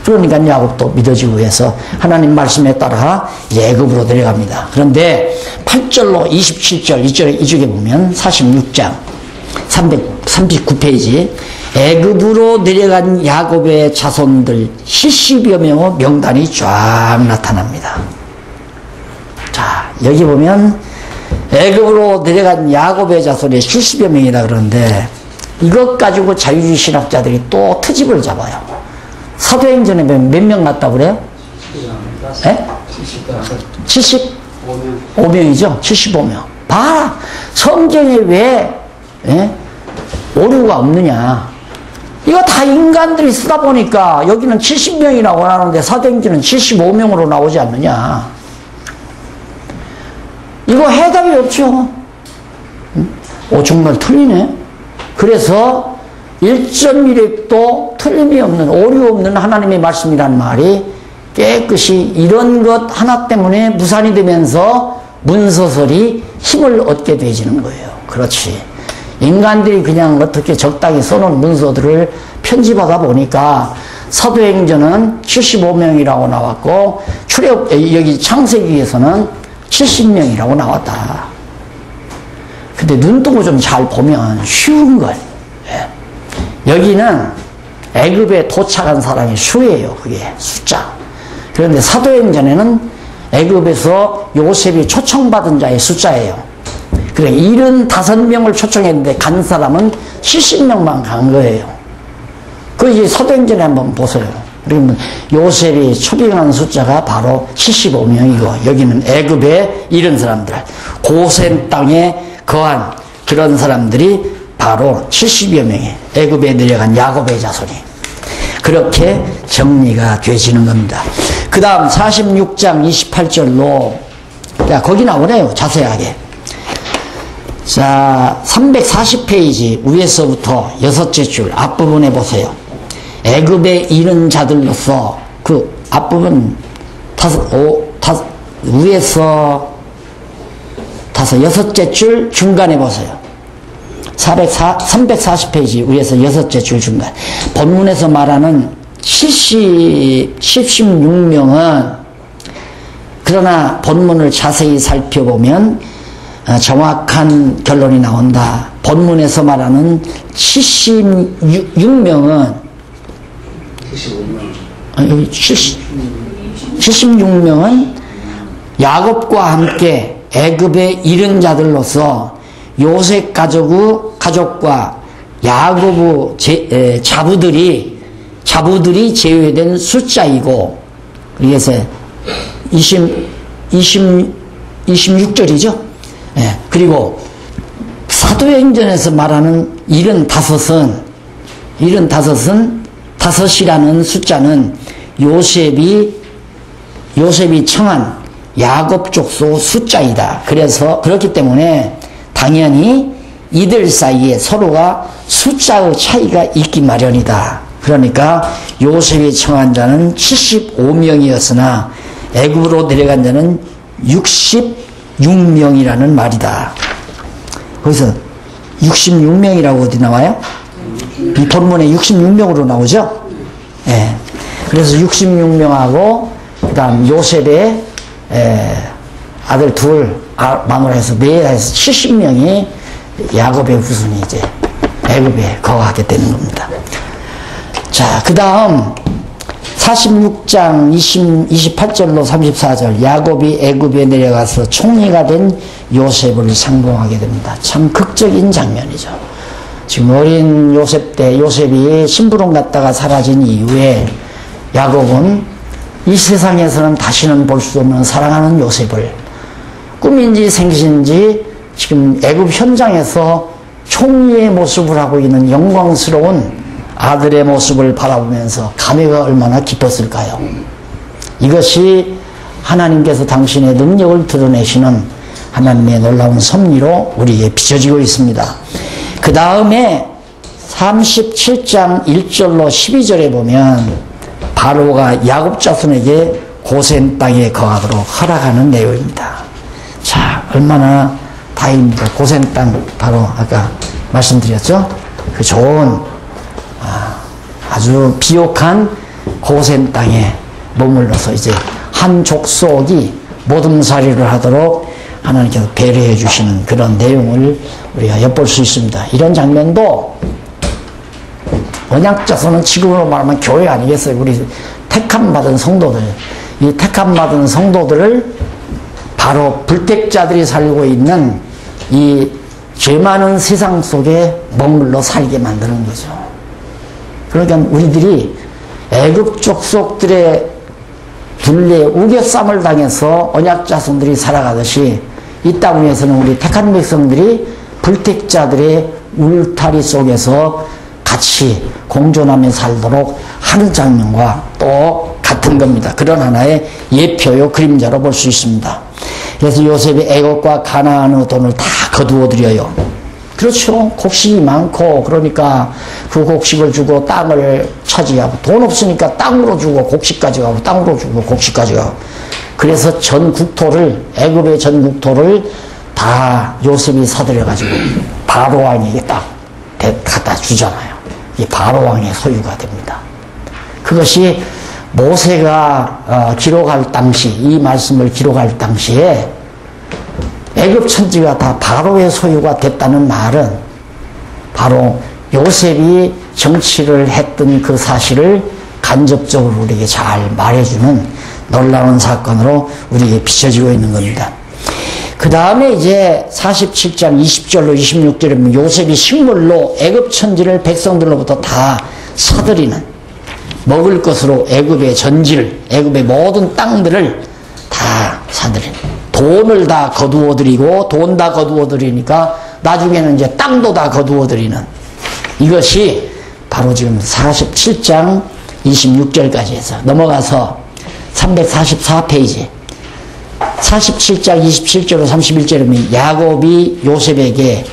그러니까 야곱도 믿어지고 해서 하나님 말씀에 따라 애굽으로 내려갑니다. 그런데 8절로 27절 이쪽에 보면 46장 339페이지 애굽으로 내려간 야곱의 자손들 70여 명의 명단이 쫙 나타납니다. 자, 여기 보면 애굽으로 내려간 야곱의 자손이 70여 명이라 그러는데 이것 가지고 자유주의 신학자들이 또 트집을 잡아요. 사도행전에 몇 명 났다고 그래요? 75명이죠? 75명. 봐라! 성경에 왜 오류가 없느냐. 이거 다 인간들이 쓰다 보니까 여기는 70명이라고 하는데 사도행전은 75명으로 나오지 않느냐. 이거 해답이 없죠. 정말 틀리네. 그래서 1.1획도 틀림이 없는, 오류 없는 하나님의 말씀이란 말이 깨끗이 이런 것 하나 때문에 무산이 되면서 문서설이 힘을 얻게 되지는 거예요. 그렇지. 인간들이 그냥 어떻게 적당히 써놓은 문서들을 편집하다 보니까 사도행전은 75명이라고 나왔고 여기 창세기에서는 70명이라고 나왔다. 근데 눈 뜨고 좀 잘 보면 쉬운 걸. 여기는 애굽에 도착한 사람이 수예요. 그게 숫자. 그런데 사도행전에는 애굽에서 요셉이 초청받은 자의 숫자예요. 그래, 75명을 초청했는데 간 사람은 70명만 간 거예요. 그 이제 사도행전에 한번 보세요. 그러면 요셉이 초빙한 숫자가 바로 75명이고 여기는 애굽에 이런 사람들, 고센 땅에 거한 그런 사람들이 바로 70여 명의 애굽에 내려간 야곱의 자손이 그렇게 정리가 되지는 겁니다. 그 다음 46장 28절로 거기 나오네요. 자세하게. 자, 340페이지 위에서부터 6째 줄 앞부분에 보세요. 애굽에 이른 자들로서 그 앞부분 위에서 6째 줄 중간에 보세요. 340페이지 위에서 6째 줄 중간. 본문에서 말하는 76명은 그러나 본문을 자세히 살펴보면 정확한 결론이 나온다. 본문에서 말하는 76명은 76명은 야곱과 함께 애굽에 이른 자들로서 요셉 가족과 야곱의 자부들이 제외된 숫자이고, 그래서 26절이죠. 예, 그리고 사도행전에서 말하는 75은 다섯이라는 숫자는 요셉이 청한 야곱 족속 숫자이다. 그래서 그렇기 때문에 당연히 이들 사이에 서로가 숫자의 차이가 있기 마련이다. 그러니까 요셉이 청한 자는 75명이었으나 애굽으로 내려간 자는 66명이라는 말이다. 거기서 66명이라고 어디 나와요? 이 본문에 66명으로 나오죠? 예. 그래서 66명하고 그다음 요셉의 아들 둘 마누라해서 매해서 70명이 야곱의 후손이 이제 애굽에 거하게 되는 겁니다. 자, 그 다음 46장 28절로 34절 야곱이 애굽에 내려가서 총리가 된 요셉을 상봉하게 됩니다. 참 극적인 장면이죠. 지금 어린 요셉 때 요셉이 심부름 갔다가 사라진 이후에 야곱은 이 세상에서는 다시는 볼 수 없는 사랑하는 요셉을 꿈인지 생신인지 지금 애굽 현장에서 총리의 모습을 하고 있는 영광스러운 아들의 모습을 바라보면서 감회가 얼마나 깊었을까요? 이것이 하나님께서 당신의 능력을 드러내시는 하나님의 놀라운 섭리로 우리에게 비춰지고 있습니다. 그 다음에 37장 1절로 12절에 보면 바로가 야곱 자손에게 고센 땅에 거하도록 허락하는 내용입니다. 자, 얼마나 다행입니다. 고센 땅, 바로 아까 말씀드렸죠? 그 좋은 아주 비옥한 고센 땅에 머물러서 이제 한 족속이 모둠살이를 하도록 하나님께서 배려해 주시는 그런 내용을 우리가 엿볼 수 있습니다. 이런 장면도 언약자손은 지금으로 말하면 교회 아니겠어요? 우리 택함 받은 성도들, 이 택함 받은 성도들을 바로 불택자들이 살고 있는 이 죄 많은 세상 속에 머물러 살게 만드는 거죠. 그러니까 우리들이 애굽 족속들의 둘레 우겨쌈을 당해서 언약자손들이 살아가듯이 이 땅 위에서는 우리 택한 백성들이 불택자들의 울타리 속에서 같이 공존하며 살도록 하는 장면과 또 같은 겁니다. 그런 하나의 예표요 그림자로 볼 수 있습니다. 그래서 요셉이 애굽과 가나안의 돈을 다 거두어 드려요. 그렇죠. 곡식이 많고 그러니까 그 곡식을 주고 땅을 차지하고 돈 없으니까 땅으로 주고 곡식 가져가고 땅으로 주고 곡식 가져가고 그래서 전 국토를 애굽의 전 국토를 다 요셉이 사들여가지고 바로 왕에게 딱 갖다 주잖아요. 이 바로 왕의 소유가 됩니다. 그것이 모세가 기록할 당시 이 말씀을 기록할 당시에 애굽 천지가 다 바로의 소유가 됐다는 말은 바로 요셉이 정치를 했던 그 사실을 간접적으로 우리에게 잘 말해주는 놀라운 사건으로 우리에게 비춰지고 있는 겁니다. 그 다음에 이제 47장 20절로 26절에 보면 요셉이 식물로 애굽 천지를 백성들로부터 다 사들이는 먹을 것으로 애굽의 전지를 애굽의 모든 땅들을 다 사들이는 돈을 다 거두어 드리고 돈 다 거두어 드리니까 나중에는 이제 땅도 다 거두어 드리는 이것이 바로 지금 47장 26절까지 해서 넘어가서 344페이지 47장 27절로 31절에 보면 야곱이 요셉에게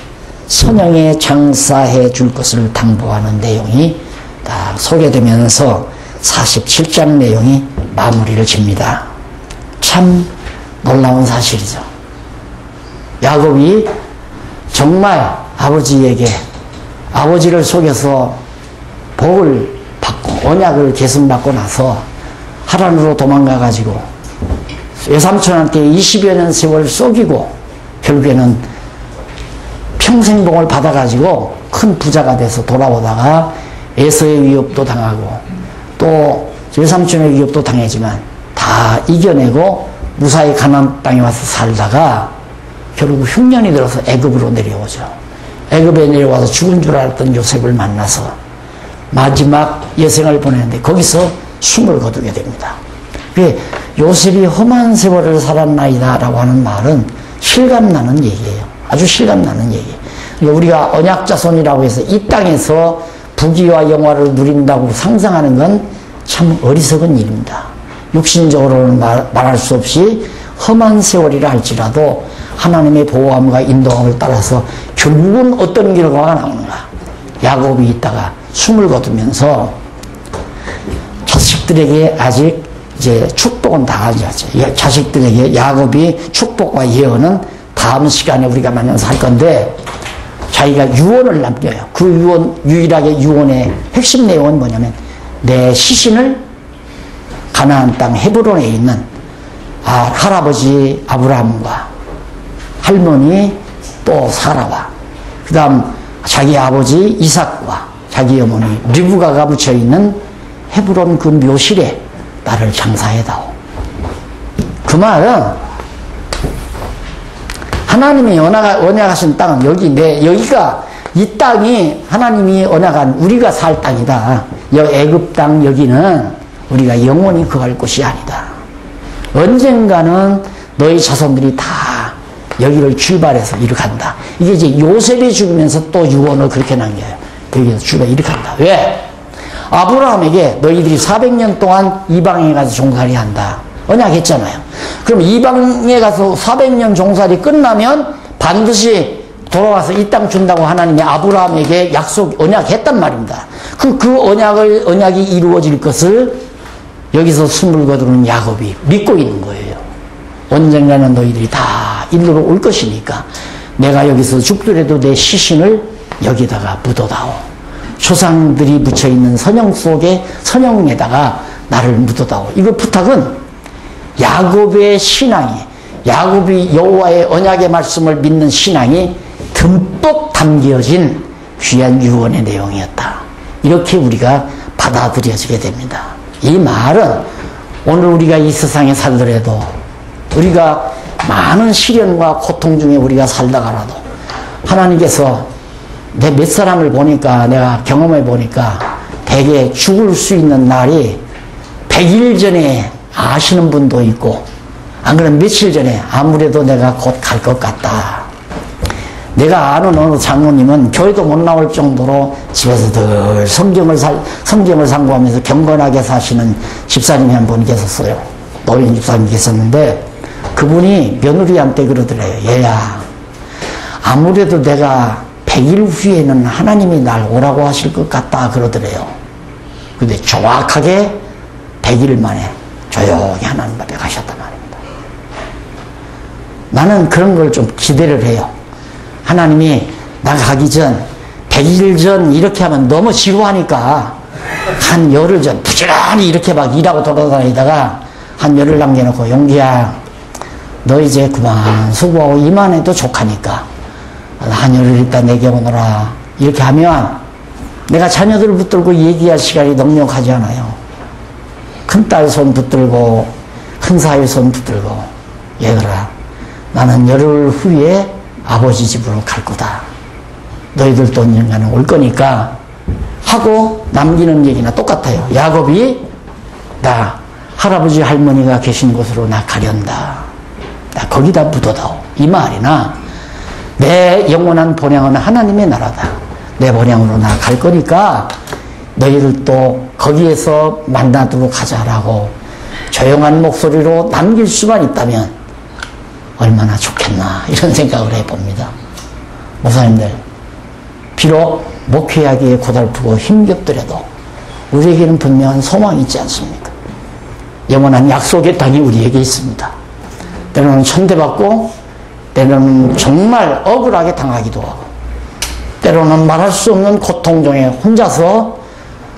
선영에 장사해 줄 것을 당부하는 내용이 딱 소개되면서 47장 내용이 마무리를 집니다. 참 놀라운 사실이죠. 야곱이 정말 아버지에게 아버지를 속여서 복을 받고 언약을 계승받고 나서 하란으로 도망가 가지고 외삼촌한테 20여 년 세월 쏘기고 결국에는 평생복을 받아 가지고 큰 부자가 돼서 돌아오다가 에서의 위협도 당하고 또 외삼촌의 위협도 당했지만 다 이겨내고 무사히 가나안 땅에 와서 살다가 결국 흉년이 들어서 애굽으로 내려오죠. 애굽에 내려와서 죽은 줄 알았던 요셉을 만나서 마지막 여생을 보내는데 거기서 숨을 거두게 됩니다. 요셉이 험한 세월을 살았나이다 라고 하는 말은 실감나는 얘기예요. 아주 실감나는 얘기예요. 그러니까 우리가 언약자손이라고 해서 이 땅에서 부귀와 영화를 누린다고 상상하는 건 참 어리석은 일입니다. 육신적으로는 말할 수 없이 험한 세월이라 할지라도 하나님의 보호함과 인도함을 따라서 결국은 어떤 결과가 나오는가. 야곱이 있다가 숨을 거두면서 자식들에게 아직 이제 축복은 다 하지 않죠. 자식들에게 야곱이 축복과 예언은 다음 시간에 우리가 만나서 할 건데, 자기가 유언을 남겨요. 그 유언, 유일하게 유언의 핵심 내용은 뭐냐면, 내 시신을 가나안 땅 헤브론에 있는 할아버지 아브라함과 할머니 또 사라와, 그 다음 자기 아버지 이삭과 자기 어머니 리브가가 묻혀있는 헤브론 그 묘실에 나를 장사해다오. 그 말은 하나님이 언약하신 땅은 여기가 이 땅이 하나님이 언약한 우리가 살 땅이다. 애굽 땅 여기는 우리가 영원히 거할 곳이 아니다. 언젠가는 너희 자손들이 다 여기를 출발해서 이렇게 한다. 이게 이제 요셉이 죽으면서 또 유언을 그렇게 남겨요. 여기서 출발 이렇게 한다. 왜? 아브라함에게 너희들이 400년 동안 이방에 가서 종살이 한다. 언약했잖아요. 그럼 이방에 가서 400년 종살이 끝나면 반드시 돌아와서 이 땅 준다고 하나님이 아브라함에게 언약했단 말입니다. 그 언약이 이루어질 것을 여기서 숨을 거두는 야곱이 믿고 있는 거예요. 언젠가는 너희들이 다 일로로 올 것이니까 내가 여기서 죽더라도 내 시신을 여기다가 묻어다오. 조상들이 묻혀있는 선영에다가 나를 묻어다오. 이거 부탁은 야곱의 신앙이, 야곱이 여호와의 언약의 말씀을 믿는 신앙이 듬뿍 담겨진 귀한 유언의 내용이었다. 이렇게 우리가 받아들여지게 됩니다. 이 말은 오늘 우리가 이 세상에 살더라도, 우리가 많은 시련과 고통 중에 우리가 살다가라도 하나님께서 내 몇 사람을 보니까, 내가 경험해 보니까 대개 죽을 수 있는 날이 100일 전에 아시는 분도 있고, 안 그러면 며칠 전에 아무래도 내가 곧 갈 것 같다. 내가 아는 어느 장모님은 교회도 못 나올 정도로 집에서 늘 성경을 상고하면서 경건하게 사시는 집사님이 한 분 계셨어요. 노인 집사님이 계셨는데, 그분이 며느리한테 그러더래요. 얘야, 아무래도 내가 100일 후에는 하나님이 날 오라고 하실 것 같다 그러더래요. 근데 정확하게 100일 만에 조용히 하나님 앞에 가셨단 말입니다. 나는 그런 걸 좀 기대를 해요. 하나님이 나 가기 전 100일 전 이렇게 하면 너무 지루하니까 한 열흘 전 부지런히 이렇게 막 일하고 돌아다니다가 한 열흘 남겨놓고, 용기야 너 이제 그만 수고하고 이만해도 족하니까 한 열흘 있다 내게 오너라. 이렇게 하면 내가 자녀들을 붙들고 얘기할 시간이 넉넉하지 않아요. 큰딸 손 붙들고 큰사위 손 붙들고, 얘들아 나는 열흘 후에 아버지 집으로 갈 거다. 너희들도 언젠가는 올 거니까 하고 남기는 얘기나 똑같아요. 야곱이 나 할아버지 할머니가 계신 곳으로 나 가련다. 나 거기다 묻어다오. 이 말이나 내 영원한 본향은 하나님의 나라다. 내 본향으로 나 갈 거니까 너희들도 거기에서 만나도록 하자라고 조용한 목소리로 남길 수만 있다면 얼마나 좋겠나, 이런 생각을 해봅니다. 목사님들, 비록 목회하기에 고달프고 힘겹더라도 우리에게는 분명한 소망이 있지 않습니까? 영원한 약속의 땅이 우리에게 있습니다. 때로는 천대받고, 때로는 정말 억울하게 당하기도 하고, 때로는 말할 수 없는 고통 중에 혼자서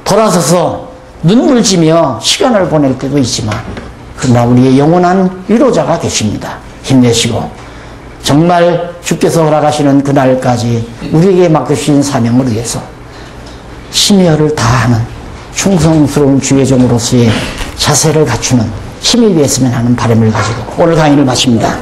돌아서서 눈물지며 시간을 보낼 때도 있지만, 그러나 우리의 영원한 위로자가 계십니다. 힘내시고 정말 주께서 허락하시는 그날까지 우리에게 맡겨주신 사명을 위해서 심혈을 다하는 충성스러운 주의 종으로서의 자세를 갖추는 힘이 되었으면 하는 바람을 가지고 오늘 강의를 마칩니다.